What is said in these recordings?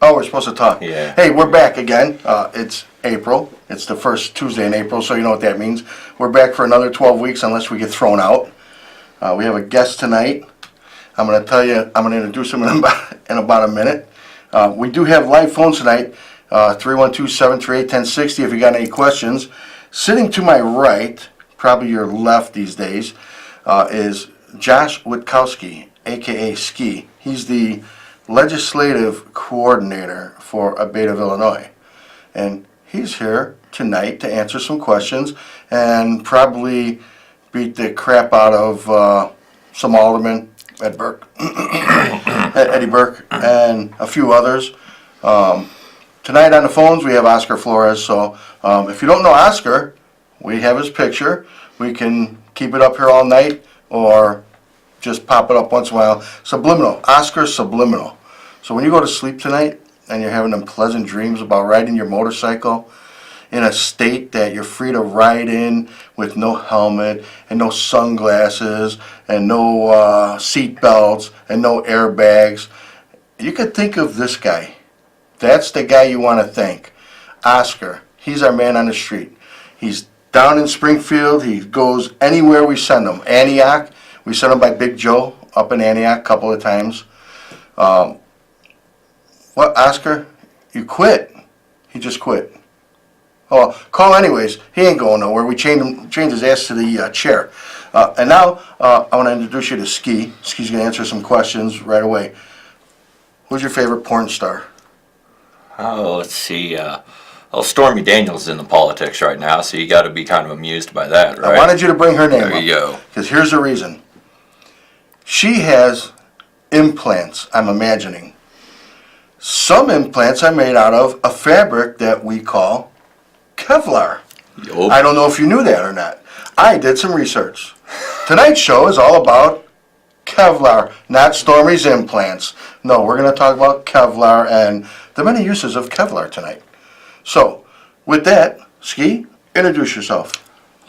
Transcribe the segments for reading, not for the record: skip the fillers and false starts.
Oh, we're supposed to talk. Yeah. Hey, we're back again. It's April. It's the first Tuesday in April, so you know what that means. We're back for another 12 weeks unless we get thrown out. We have a guest tonight. I'm going to introduce him in about a minute. We do have live phones tonight, 312-738-1060 if you got any questions. Sitting to my right, probably your left these days, is Josh Witkowski, a.k.a. Ski. He's the legislative coordinator for A.B.A.T.E of Illinois. And he's here tonight to answer some questions and probably beat the crap out of some aldermen, Eddie Burke, and a few others. Tonight on the phones we have Oscar Flores, so if you don't know Oscar, we have his picture. We can keep it up here all night or just pop it up once in a while. Subliminal, Oscar Subliminal. So when you go to sleep tonight and you're having them pleasant dreams about riding your motorcycle in a state that you're free to ride in with no helmet and no sunglasses and no seat belts and no airbags, you could think of this guy. That's the guy you want to thank. Oscar. He's our man on the street. He's down in Springfield. He goes anywhere we send him. Antioch. We sent him by Big Joe up in Antioch a couple of times. What, Oscar? You quit? He just quit. Oh, call anyways. He ain't going nowhere. We chained his ass to the chair. And now I want to introduce you to Ski. Ski's going to answer some questions right away. Who's your favorite porn star? Oh, let's see. Stormy Daniels is in the politics right now, so you got to be kind of amused by that, right? I wanted you to bring her name up. There you go. Because here's the reason. She has implants, I'm imagining. Some implants are made out of a fabric that we call Kevlar. Yup. I don't know if you knew that or not. I did some research. Tonight's show is all about Kevlar, not Stormy's implants. No, we're going to talk about Kevlar and the many uses of Kevlar tonight. So, with that, Ski, introduce yourself.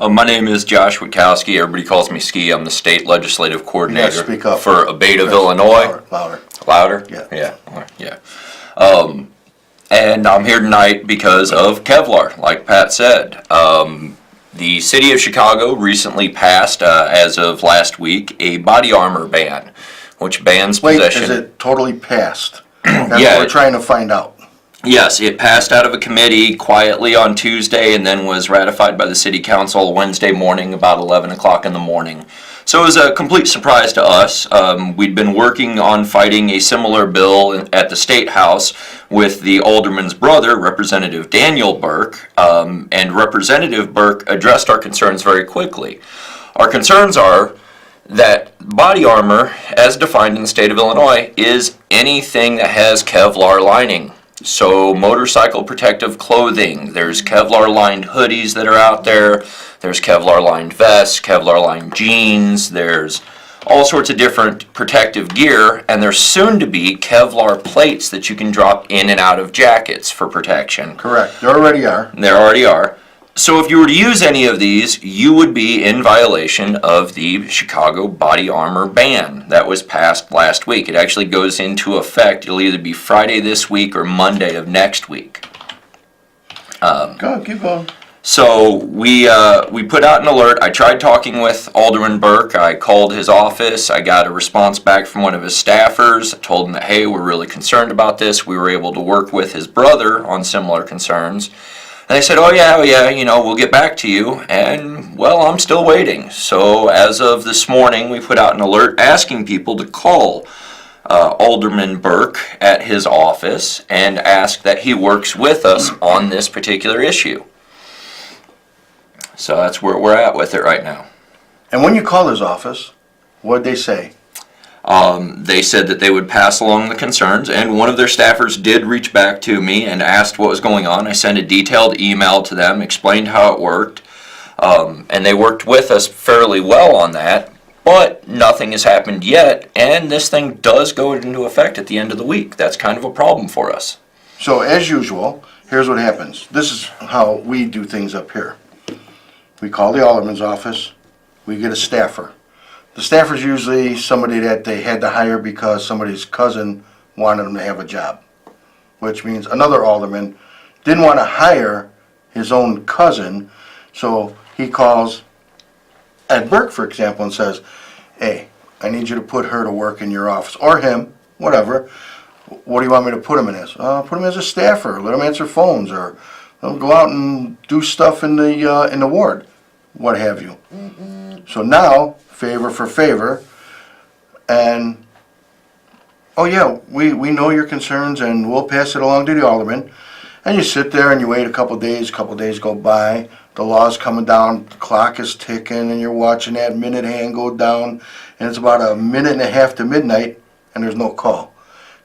My name is Josh Witkowski. Everybody calls me Ski. I'm the state legislative coordinator speak up. for A.B.A.T.E of Illinois. Louder. Louder? Yeah. Yeah. And I'm here tonight because of Kevlar, like Pat said. The city of Chicago recently passed, as of last week, a body armor ban, which bans possession. Wait, is it totally passed? That's Yeah. what we're trying to find out. Yes, it passed out of a committee quietly on Tuesday and then was ratified by the city council Wednesday morning about 11 o'clock in the morning. So it was a complete surprise to us. We'd been working on fighting a similar bill at the State House with the alderman's brother, Representative Daniel Burke, and Representative Burke addressed our concerns very quickly. Our concerns are that body armor, as defined in the state of Illinois, is anything that has Kevlar lining. So motorcycle protective clothing, there's Kevlar lined hoodies that are out there, there's Kevlar lined vests, Kevlar lined jeans, there's all sorts of different protective gear, and there's soon to be Kevlar plates that you can drop in and out of jackets for protection. Correct. There already are. There already are. So if you were to use any of these, you would be in violation of the Chicago body armor ban that was passed last week. It actually goes into effect. It'll either be Friday this week or Monday of next week. Go on, keep going. So we put out an alert. I tried talking with Alderman Burke. I called his office. I got a response back from one of his staffers. I told him that, hey, we're really concerned about this. We were able to work with his brother on similar concerns. And they said, oh yeah, we'll get back to you. And, well, I'm still waiting. So as of this morning, we put out an alert asking people to call Alderman Burke at his office and ask that he works with us on this particular issue. So that's where we're at with it right now. And when you called his office, what'd they say? They said that they would pass along the concerns, and one of their staffers did reach back to me and asked what was going on. I sent a detailed email to them, explained how it worked, and they worked with us fairly well on that, but nothing has happened yet, and this thing does go into effect at the end of the week. That's kind of a problem for us. So, as usual, here's what happens. This is how we do things up here. We call the alderman's office, we get a staffer. The staffer's usually somebody that they had to hire because somebody's cousin wanted them to have a job. which means another alderman, didn't want to hire his own cousin, so he calls Ed Burke, for example, and says, hey, I need you to put her to work in your office, or him, whatever. What do you want me to put him in as? Put him as a staffer, let him answer phones, or let him go out and do stuff in the ward, what have you. So now, favor for favor, and oh yeah, we know your concerns and we'll pass it along to the alderman. And you sit there and you wait a couple days go by, the law's coming down, the clock is ticking, and you're watching that minute hand go down, and it's about a minute and a half to midnight, and there's no call.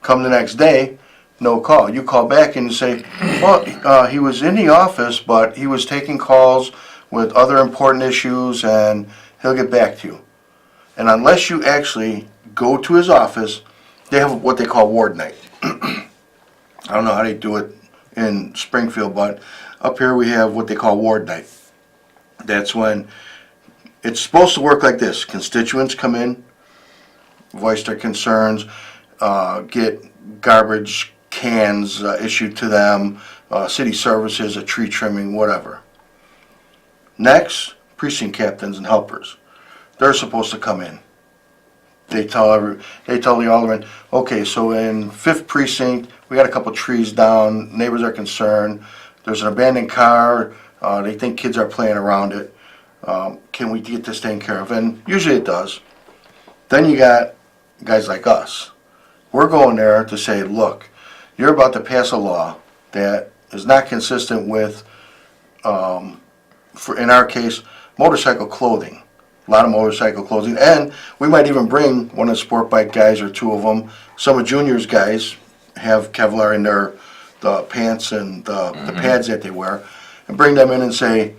Come the next day, no call. You call back and you say, well, he was in the office, but he was taking calls with other important issues, and he'll get back to you. And unless you actually go to his office, they have what they call ward night. I don't know how they do it in Springfield, but up here we have what they call ward night. That's when it's supposed to work like this. Constituents come in, voice their concerns, get garbage cans issued to them, city services, a tree trimming, whatever. Next, precinct captains and helpers. They're supposed to come in. They tell the alderman, okay, so in 5th precinct, we got a couple trees down, neighbors are concerned, there's an abandoned car, they think kids are playing around it, can we get this taken care of? And usually it does. Then you got guys like us. We're going there to say, look, you're about to pass a law that is not consistent with, in our case, motorcycle clothing. A lot of motorcycle clothing, and we might even bring one of the sport bike guys or two of them. Some of Junior's guys have Kevlar in the pants and the pads that they wear, and bring them in and say,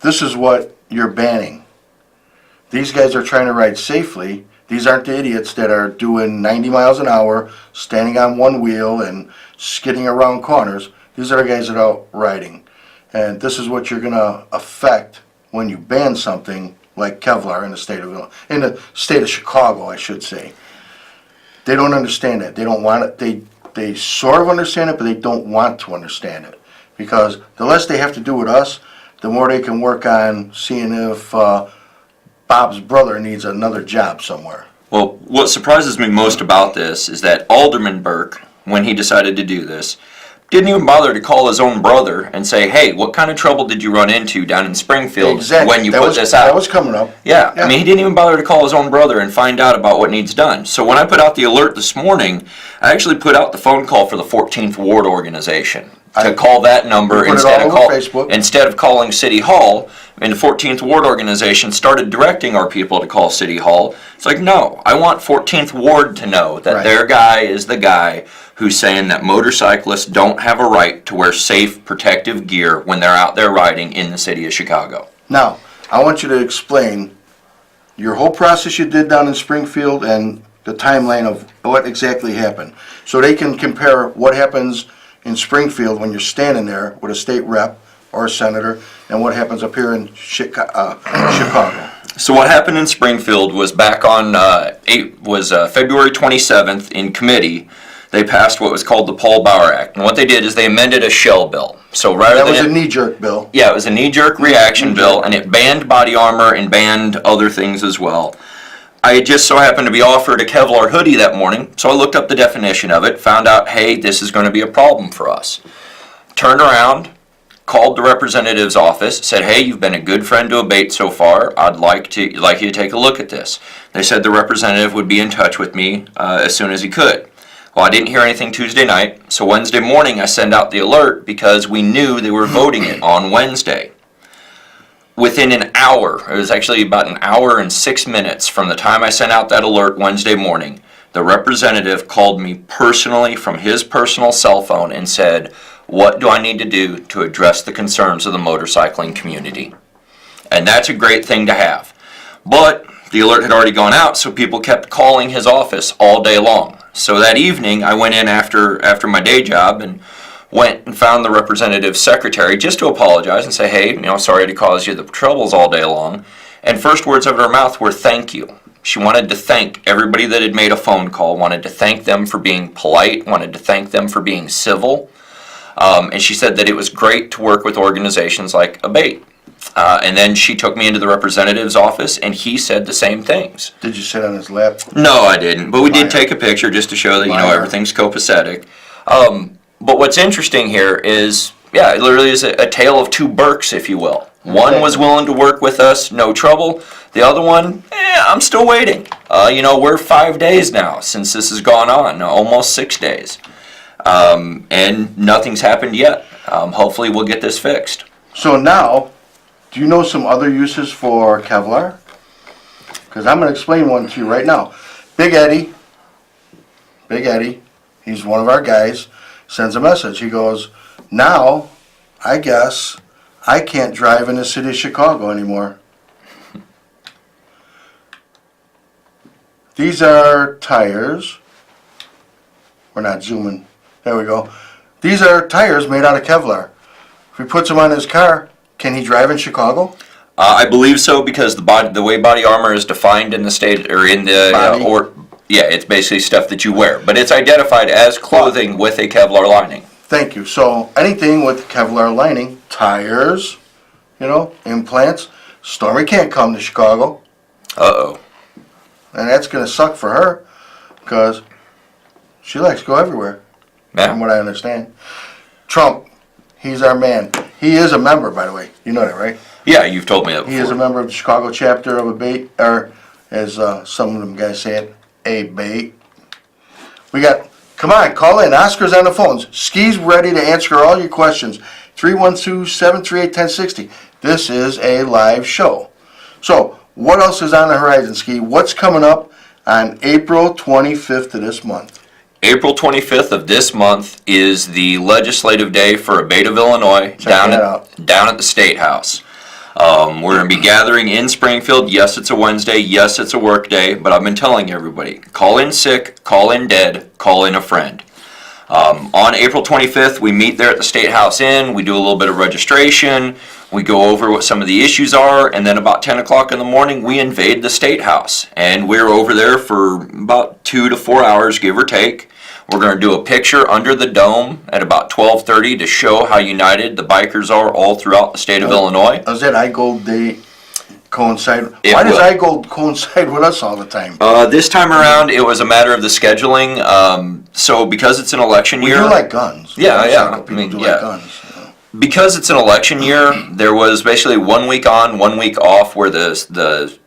this is what you're banning. These guys are trying to ride safely. These aren't the idiots that are doing 90 miles an hour, standing on one wheel and skidding around corners. These are the guys that are out riding. And this is what you're going to affect when you ban something like Kevlar in the state of Chicago, I should say. They don't understand it. They don't want it. They sort of understand it, but they don't want to understand it. Because the less they have to do with us, the more they can work on seeing if Bob's brother needs another job somewhere. Well, what surprises me most about this is that Alderman Burke, when he decided to do this, didn't even bother to call his own brother and say, hey, what kind of trouble did you run into down in Springfield when you put this out? That was coming up. Yeah, I mean, he didn't even bother to call his own brother and find out about what needs done. So when I put out the alert this morning, I actually put out the phone call for the 14th Ward organization to call that number instead of calling City Hall. And the 14th Ward organization started directing our people to call City Hall. It's like, no, I want 14th Ward to know that their guy is the guy who's saying that motorcyclists don't have a right to wear safe, protective gear when they're out there riding in the city of Chicago. Now, I want you to explain your whole process you did down in Springfield and the timeline of what exactly happened, so they can compare what happens in Springfield when you're standing there with a state rep or a senator and what happens up here in Chicago. So what happened in Springfield was back on February 27th in committee. They passed what was called the Paul Bauer Act. And what they did is they amended a shell bill. So rather that was a knee-jerk bill. Yeah, it was a knee-jerk reaction bill, and it banned body armor and banned other things as well. I just so happened to be offered a Kevlar hoodie that morning, so I looked up the definition of it, found out, hey, this is going to be a problem for us. Turned around, called the representative's office, said, hey, you've been a good friend to A.B.A.T.E so far. I'd like you to take a look at this. They said the representative would be in touch with me as soon as he could. Well, I didn't hear anything Tuesday night, so Wednesday morning I sent out the alert because we knew they were voting it on Wednesday. Within an hour, it was actually about an hour and 6 minutes from the time I sent out that alert Wednesday morning, the representative called me personally from his personal cell phone and said, what do I need to do to address the concerns of the motorcycling community? And that's a great thing to have. But the alert had already gone out, so people kept calling his office all day long. So that evening, I went in after my day job and went and found the representative's secretary just to apologize and say, hey, sorry to cause you the troubles all day long. And first words out of her mouth were, thank you. She wanted to thank everybody that had made a phone call, wanted to thank them for being polite, wanted to thank them for being civil. And she said that it was great to work with organizations like A.B.A.T.E. And then she took me into the representative's office, and he said the same things. Did you sit on his lap? No, I didn't. But we did take a picture just to show that, everything's copacetic. But what's interesting here is, it literally is a tale of two Burks, if you will. One was willing to work with us, no trouble. The other one, I'm still waiting. We're 5 days now since this has gone on, almost 6 days. And nothing's happened yet. Hopefully we'll get this fixed. So now, do you know some other uses for Kevlar? Because I'm going to explain one to you right now. Big Eddie, he's one of our guys, sends a message. He goes, now, I guess, I can't drive in the city of Chicago anymore. These are tires. We're not zooming. There we go. These are tires made out of Kevlar. If he puts them on his car, can he drive in Chicago? I believe so, because the way body armor is defined in the state, or in the it's basically stuff that you wear, but it's identified as clothing with a Kevlar lining. Thank you. So anything with Kevlar lining, tires, implants. Stormy can't come to Chicago. Uh-oh. And that's going to suck for her, because she likes to go everywhere, from what I understand. Trump, he's our man. He is a member, by the way. You know that, right? Yeah, you've told me that before. He is a member of the Chicago chapter of A.B.A.T.E, or as some of them guys say it, A.B.A.T.E. Come on, call in. Oscar's on the phones. Ski's ready to answer all your questions. 312-738-1060. This is a live show. So, what else is on the horizon, Ski? What's coming up on April 25th of this month? April 25th of this month is the legislative day for Abate of Illinois down at the State House. We're going to be gathering in Springfield. Yes, it's a Wednesday. Yes, it's a work day. But I've been telling everybody, call in sick, call in dead, call in a friend. On April 25th, we meet there at the State House Inn. We do a little bit of registration. We go over what some of the issues are. And then about 10 o'clock in the morning, we invade the State House. And we're over there for about 2 to 4 hours, give or take. We're going to do a picture under the dome at about 12:30 to show how united the bikers are all throughout the state of Illinois. Does that iGold Day coincide? Why does iGold coincide with us all the time? This time around, it was a matter of the scheduling. So because it's an election year... We do like guns. Yeah. People do like guns. Because it's an election year, there was basically 1 week on, 1 week off, where the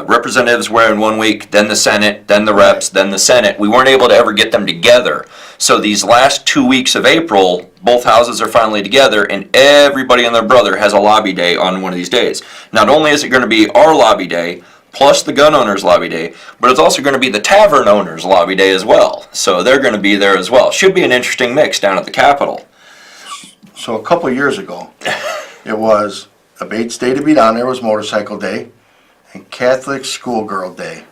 representatives were in 1 week, then the Senate, then the reps, then the Senate. We weren't able to ever get them together. So these last 2 weeks of April, both houses are finally together, and everybody and their brother has a lobby day on one of these days. Not only is it going to be our lobby day, plus the gun owners lobby day, but it's also going to be the tavern owners lobby day as well. So they're going to be there as well. Should be an interesting mix down at the Capitol. So a couple of years ago, it was A.B.A.T.E.'s day to be down there was Motorcycle Day, and Catholic Schoolgirl Day,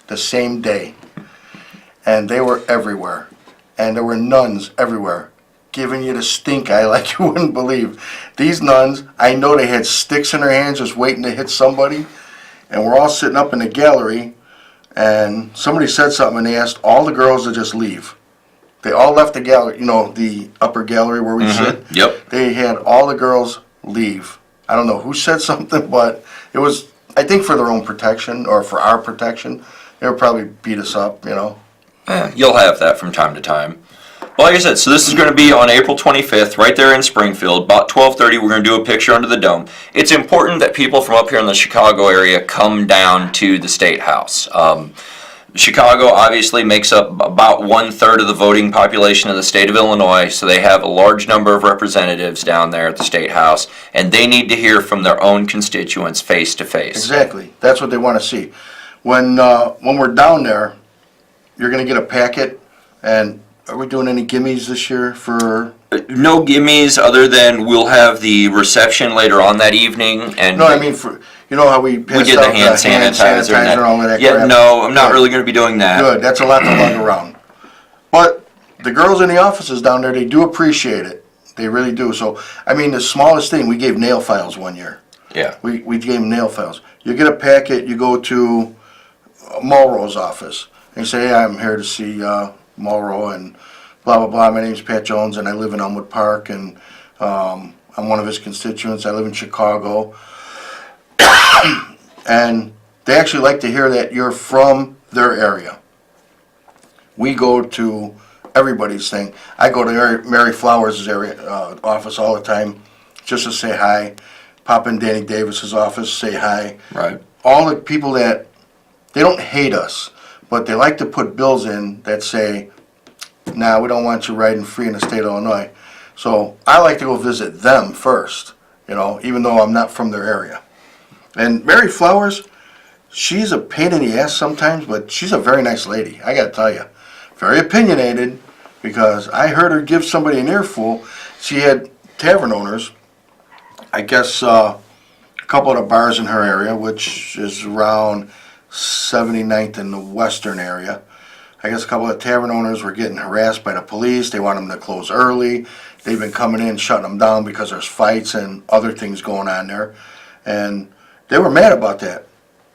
the same day. And they were everywhere. And there were nuns everywhere, giving you the stink eye like you wouldn't believe. These nuns, I know they had sticks in their hands just waiting to hit somebody. And we're all sitting up in the gallery, and somebody said something, and they asked all the girls to just leave. They all left the gallery, the upper gallery where we sit. Yep. They had all the girls leave. I don't know who said something, but it was, I think, for their own protection, or for our protection. They would probably beat us up, You'll have that from time to time. Well, like I said, so this is going to be on April 25th, right there in Springfield. About 12:30, we're going to do a picture under the dome. It's important that people from up here in the Chicago area come down to the State House. Chicago obviously makes up about 1/3 of the voting population of the state of Illinois, so they have a large number of representatives down there at the State House, and they need to hear from their own constituents face to face. Exactly. That's what they want to see. When we're down there, you're going to get a packet, and are we doing any gimmies this year for... No gimmies, other than we'll have the reception later on that evening. And no, I mean, for how we passed did out the hand sanitizer and all of that yeah, crap. no, I'm not really going to be doing that. Good, that's a lot to lug around. But the girls in the offices down there, they do appreciate it. They really do. So, I mean, the smallest thing, we gave nail files one year. Yeah. We gave them nail files. You get a packet, you go to Mulro's office. And you say, hey, I'm here to see Mulro and blah, blah, blah. My name's Pat Jones and I live in Elmwood Park and I'm one of his constituents. I live in Chicago. And they actually like to hear that you're from their area. We go to everybody's thing. I go to Mary Flowers' office all the time just to say hi. Pop in Danny Davis's office, say hi. Right. All the people that, they don't hate us, but they like to put bills in that say, nah, we don't want you riding free in the state of Illinois. So I like to go visit them first, you know, even though I'm not from their area. And Mary Flowers, she's a pain in the ass sometimes, but she's a very nice lady, I gotta tell you. Very opinionated, because I heard her give somebody an earful. She had tavern owners, I guess a couple of the bars in her area, which is around 79th in the western area. I guess a couple of tavern owners were getting harassed by the police. They want them to close early. They've been coming in, shutting them down because there's fights and other things going on there. And they were mad about that.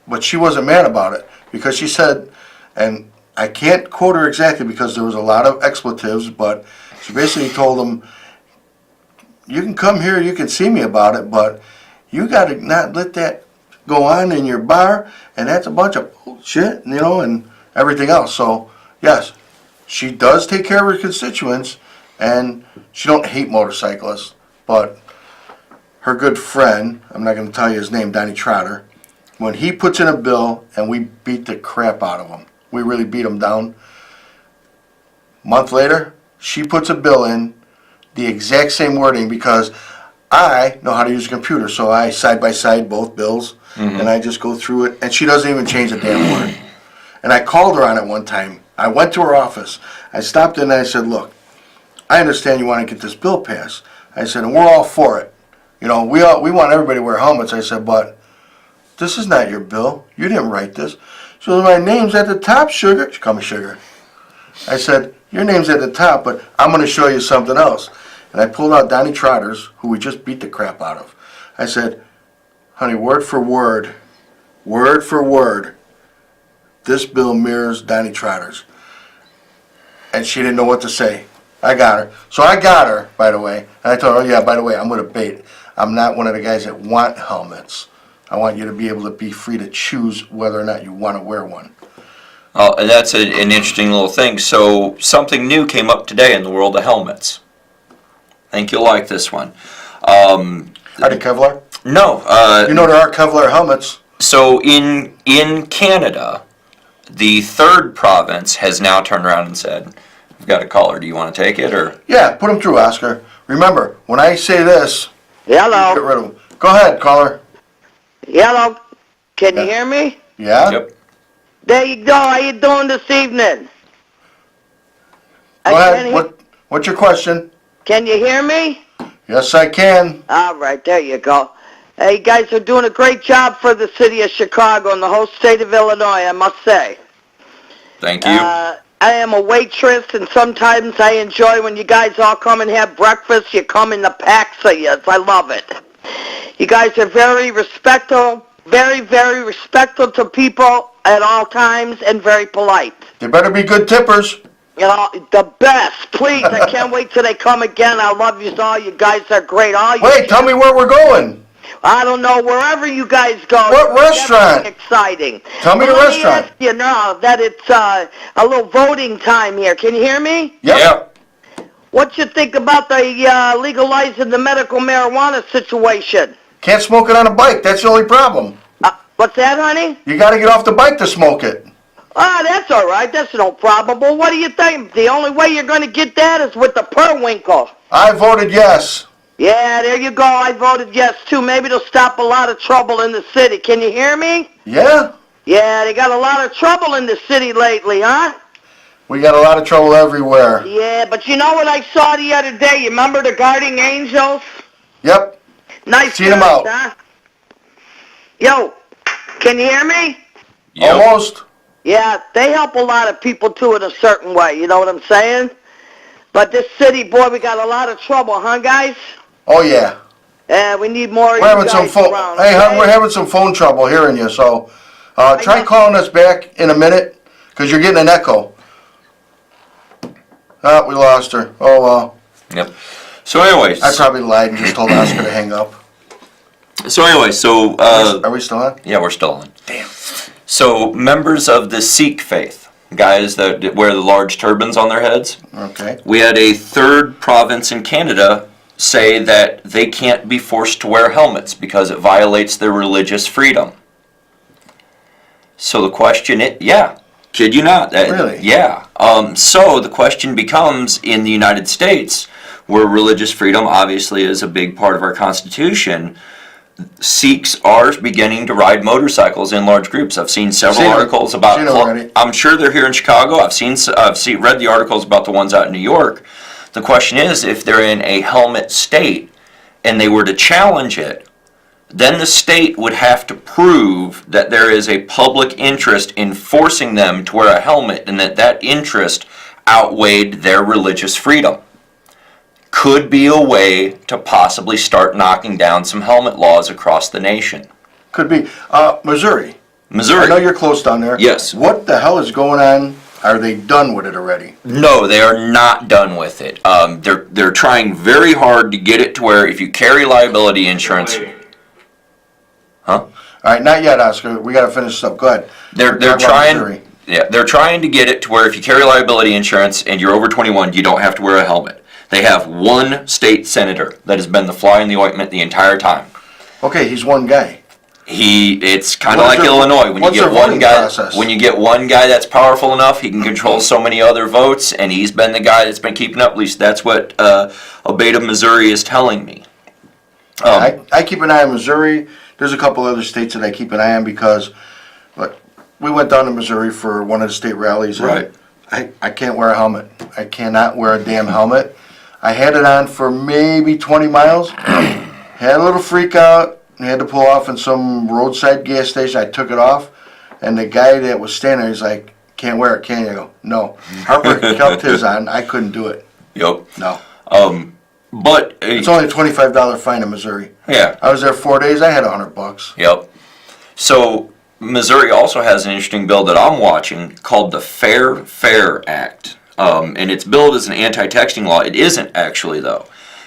But she wasn't mad about it because she said, and I can't quote her exactly because there was a lot of expletives, but she basically told them, you can come here, you can see me about it, but you got to not let that go on in your bar, and that's a bunch of bullshit, you know, and everything else. So, yes, she does take care of her constituents, and she don't hate motorcyclists, but her good friend, I'm not going to tell you his name, Donnie Trotter, when he puts in a bill and we beat the crap out of him, we really beat him down. Month later, she puts a bill in, the exact same wording, because I know how to use a computer, so I side by side both bills, and I just go through it, and she doesn't even change a damn word. And I called her on it one time. I went to her office. I stopped in and I said, look, I understand you want to get this bill passed. I said, and we're all for it. You know, we want everybody to wear helmets. I said, but this is not your bill. You didn't write this. So my name's at the top, Sugar. She called me Sugar. I said, your name's at the top, but I'm going to show you something else. And I pulled out Donnie Trotter's, who we just beat the crap out of. I said, honey, word for word, this bill mirrors Donnie Trotter's. And she didn't know what to say. I got her. So I got her, by the way. And I told her, oh yeah, by the way, I'm with A.B.A.T.E. I'm not one of the guys that want helmets. I want you to be able to be free to choose whether or not you want to wear one. Oh, and that's an interesting little thing. So something new came up today in the world of helmets. I think you'll like this one. Are they Kevlar? No. You know there are Kevlar helmets. So in Canada, the third province has now turned around and said, we've got a caller. Do you want to take it? Or Yeah, put them through, Oscar. Remember, when I say this, Hello. get rid of them. Go ahead, caller. Hello. Can you hear me? Yeah? Yep. There you go. How you doing this evening? Go ahead. What's your question? Can you hear me? Yes, I can. All right. There you go. Hey, you guys are doing a great job for the city of Chicago and the whole state of Illinois, I must say. Thank you. I am a waitress, and sometimes I enjoy when you guys all come and have breakfast. You come in the packs of you. I love it. You guys are very respectful, very, very respectful to people at all times, and very polite. They better be good tippers. You know, the best. Please, I can't wait till they come again. I love you all. You guys are great. All you Wait, tell me where we're going. I don't know, wherever you guys go. What it's restaurant? definitely exciting. Tell me the Let restaurant. ask you now that it's a little voting time here. Can you hear me? Yep. What you think about the legalizing the medical marijuana situation? Can't smoke it on a bike. That's the only problem. What's that, honey? You got to get off the bike to smoke it. Ah, that's all right. That's no problem. Well, what do you think? The only way you're going to get that is with the Periwinkle. I voted yes. Yeah, there you go. I voted yes, too. Maybe it'll stop a lot of trouble in the city. Can you hear me? Yeah? Yeah, they got a lot of trouble in the city lately, huh? We got a lot of trouble everywhere. Yeah, but you know what I saw the other day? You remember the Guardian Angels? Yep. Nice Seen 'em guys, out. huh? Yo, can you hear me? Yep. Almost. Yeah, they help a lot of people, too, in a certain way. You know what I'm saying? But this city, boy, we got a lot of trouble, huh, guys? Oh, yeah. Yeah, we need more of We're you having some guys phone. around. Hey, hon, okay? we're having some phone trouble hearing you, so Try calling us back in a minute, because you're getting an echo. We lost her. Oh, well. Yep. So anyways. I probably lied and just told Oscar to hang up. So anyways, Are we still on? yeah, we're still on. Damn. So members of the Sikh faith, guys that wear the large turbans on their heads, Okay. we had a third province in Canada say that they can't be forced to wear helmets because it violates their religious freedom. So the question is, yeah, kid you not. Really? Yeah. So the question becomes, in the United States, where religious freedom obviously is a big part of our Constitution, Sikhs are beginning to ride motorcycles in large groups. I've seen several articles about. I'm sure they're here in Chicago. I've read the articles about the ones out in New York. The question is, if they're in a helmet state and they were to challenge it, then the state would have to prove that there is a public interest in forcing them to wear a helmet and that interest outweighed their religious freedom. Could be a way to possibly start knocking down some helmet laws across the nation. Could be. Missouri. Missouri. I know you're close down there. Yes. What the hell is going on? Are they done with it already? No, they are not done with it. They're trying very hard to get it to where if you carry liability insurance. Huh? All right, not yet, Oscar. We got to finish this up. Go ahead. They're trying. Yeah, they're trying to get it to where if you carry liability insurance and you're over 21, you don't have to wear a helmet. They have one state senator that has been the fly in the ointment the entire time. Okay, he's one guy. It's kind of like Illinois. When you get one guy that's powerful enough, he can control so many other votes, and he's been the guy that's been keeping up. At least that's what A.B.A.T.E, Missouri is telling me. I keep an eye on Missouri. There's a couple other states that I keep an eye on because, look, we went down to Missouri for one of the state rallies. Right. I can't wear a helmet. I cannot wear a damn helmet. I had it on for maybe 20 miles. Had a little freak out. Had to pull off in some roadside gas station. I took it off, and the guy that was standing there, he's like, "Can't wear it, can you?" I go, "No." Harper kept his on. I couldn't do it. Yep. No. But It's only a $25 fine in Missouri. Yeah. I was there 4 days. I had $100. Yep. So Missouri also has an interesting bill that I'm watching called the Fare Act. And it's billed as an anti-texting law. It isn't actually, though.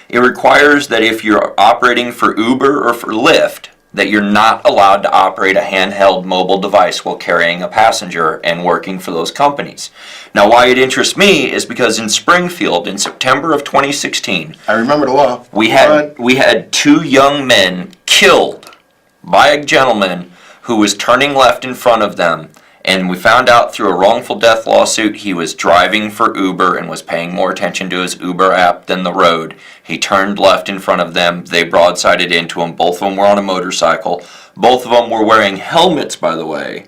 It requires that if you're operating for Uber or for Lyft, that you're not allowed to operate a handheld mobile device while carrying a passenger and working for those companies. Now, why it interests me is because in Springfield, in September of 2016, I remember the law. we had two young men killed by a gentleman who was turning left in front of them. And we found out through a wrongful death lawsuit he was driving for Uber and was paying more attention to his Uber app than the road. He turned left in front of them. They broadsided into him. Both of them were on a motorcycle. Both of them were wearing helmets, by the way,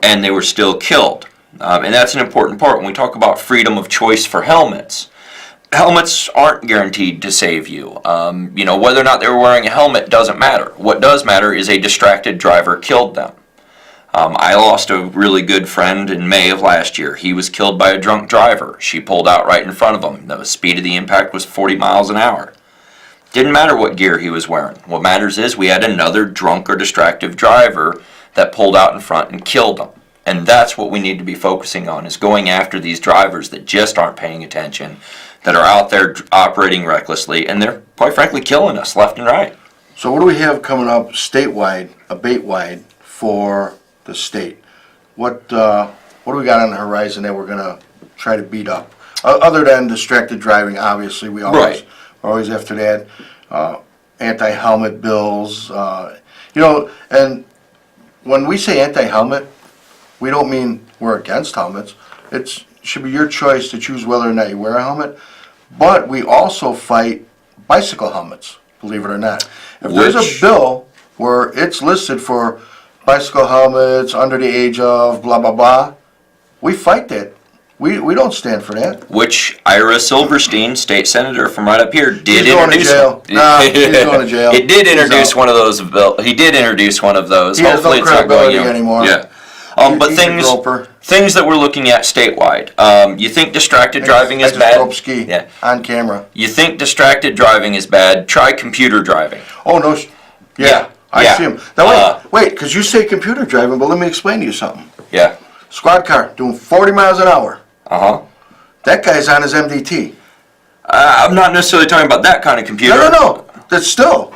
and they were still killed. And that's an important part when we talk about freedom of choice for helmets. Helmets aren't guaranteed to save you. Whether or not they were wearing a helmet doesn't matter. What does matter is a distracted driver killed them. I lost a really good friend in May of last year. He was killed by a drunk driver. She pulled out right in front of him. The speed of the impact was 40 miles an hour. Didn't matter what gear he was wearing. What matters is we had another drunk or distracted driver that pulled out in front and killed him. And that's what we need to be focusing on, is going after these drivers that just aren't paying attention, that are out there operating recklessly, and they're, quite frankly, killing us left and right. So what do we have coming up statewide, Abate-wide, for the state? What do we got on the horizon that we're going to try to beat up? Other than distracted driving, obviously, we're always after that. Anti-helmet bills, and when we say anti-helmet, we don't mean we're against helmets. It should be your choice to choose whether or not you wear a helmet. But we also fight bicycle helmets, believe it or not. If there's a bill where it's listed for bicycle helmets under the age of blah, blah, blah, we fight that. We don't stand for that. Which Ira Silverstein, state senator from right up here, did he's introduce. Going to jail. Nah, he's going to jail. It did introduce one of those. He did introduce one of those. He has no credibility anymore. Yeah. But things that we're looking at statewide. You think distracted driving is bad? Rope ski on camera. You think distracted driving is bad? Try computer driving. Oh no. Yeah. I Yeah. see him. Now wait, because you say computer driving, but let me explain to you something. Yeah. Squad car doing 40 miles an hour. Uh-huh. That guy's on his MDT. I'm not necessarily talking about that kind of computer. No. That's still.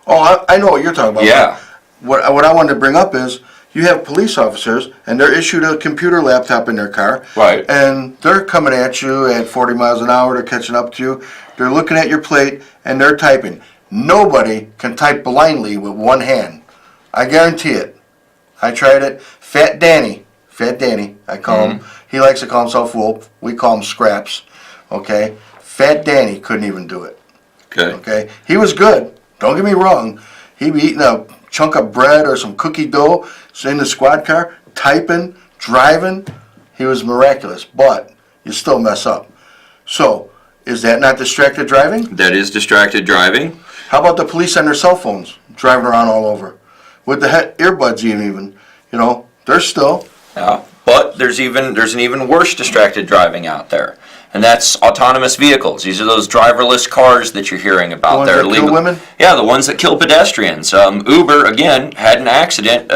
Oh, I know what you're talking about. Yeah. What I wanted to bring up is you have police officers and they're issued a computer laptop in their car. Right. And they're coming at you at 40 miles an hour. They're catching up to you. They're looking at your plate and they're typing. Nobody can type blindly with one hand. I guarantee it. I tried it. Fat Danny, I call him. He likes to call himself Wolf. We call him Scraps. Okay. Fat Danny couldn't even do it. Okay. He was good. Don't get me wrong. He'd be eating a chunk of bread or some cookie dough in the squad car, typing, driving. He was miraculous, but you still mess up. So, is that not distracted driving? That is distracted driving. How about the police on their cell phones, driving around all over? With the earbuds even, they're still. Yeah. But there's an even worse distracted driving out there. And that's autonomous vehicles. These are those driverless cars that you're hearing about. The ones that kill women? Yeah, the ones that kill pedestrians. Uber, again, had an accident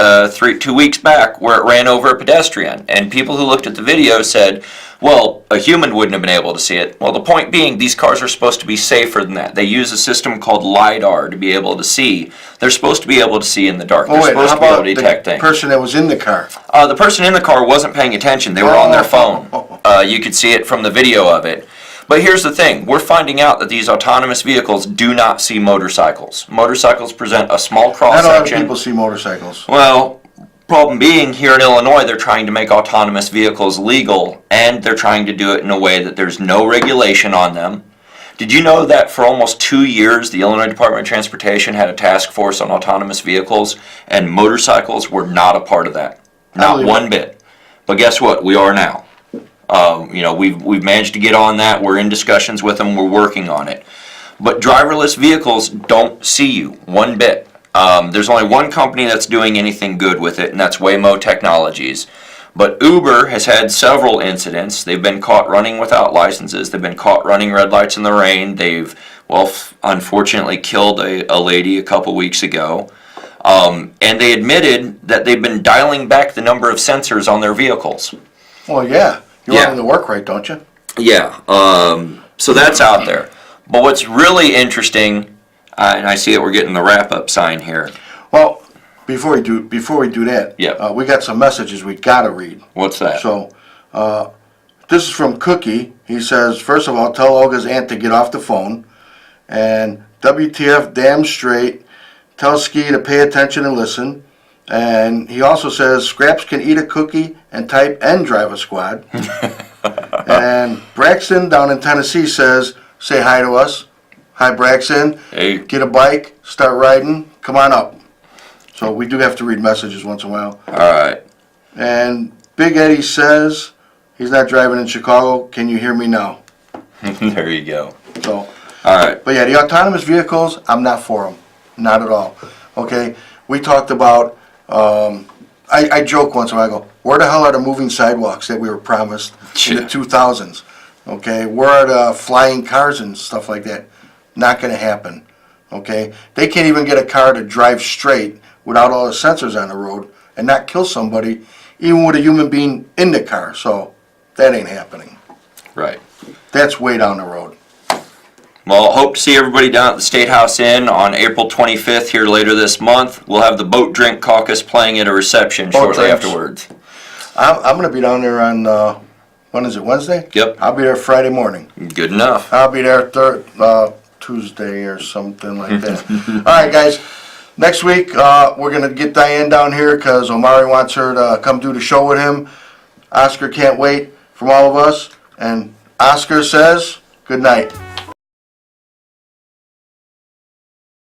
2 weeks back where it ran over a pedestrian. And people who looked at the video said, well, a human wouldn't have been able to see it. Well, the point being, these cars are supposed to be safer than that. They use a system called LiDAR to be able to see. They're supposed to be able to see in the dark. They're supposed to be able to detect things. The person that was in the car? The person in the car wasn't paying attention. They were on their phone. You could see it from the video of it. But here's the thing. We're finding out that these autonomous vehicles do not see motorcycles. Motorcycles present a small cross-section. Not a lot of people see motorcycles. Well, problem being, here in Illinois, they're trying to make autonomous vehicles legal, and they're trying to do it in a way that there's no regulation on them. Did you know that for almost 2 years, the Illinois Department of Transportation had a task force on autonomous vehicles, and motorcycles were not a part of that? Not one bit. But guess what? We are now. We've managed to get on that. We're in discussions with them. We're working on it. But driverless vehicles don't see you one bit. There's only one company that's doing anything good with it, and that's Waymo Technologies. But Uber has had several incidents. They've been caught running without licenses. They've been caught running red lights in the rain. They've, unfortunately killed a lady a couple weeks ago. And they admitted that they've been dialing back the number of sensors on their vehicles. Well, yeah. You want them to work right, don't you? Yeah. So that's out there. But what's really interesting, and I see that we're getting the wrap-up sign here. Well, before we do that, we got some messages we got to read. What's that? So, this is from Cookie. He says, first of all, tell Olga's aunt to get off the phone. And WTF, damn straight. Tell Ski to pay attention and listen. And he also says, Scraps can eat a cookie and type and drive a squad. And Braxton down in Tennessee says, say hi to us. Hi, Braxton. Hey. Get a bike, start riding, come on up. So we do have to read messages once in a while. All right. And Big Eddie says, he's not driving in Chicago. Can you hear me now? There you go. So, all right. But yeah, the autonomous vehicles, I'm not for them. Not at all. Okay? We talked about, I joke once in a while, I go, where the hell are the moving sidewalks that we were promised in the 2000s? Okay? Where are the flying cars and stuff like that? Not going to happen. Okay? They can't even get a car to drive straight without all the sensors on the road and not kill somebody, even with a human being in the car. So that ain't happening. Right. That's way down the road. Well, hope to see everybody down at the State House Inn on April 25th here later this month. We'll have the Boat Drink Caucus playing at a reception shortly afterwards. I'm going to be down there on, when is it, Wednesday? Yep. I'll be there Friday morning. Good enough. I'll be there Tuesday or something like that. All right, guys. Next week, we're going to get Diane down here because Omari wants her to come do the show with him. Oscar can't wait from all of us. And Oscar says, good night.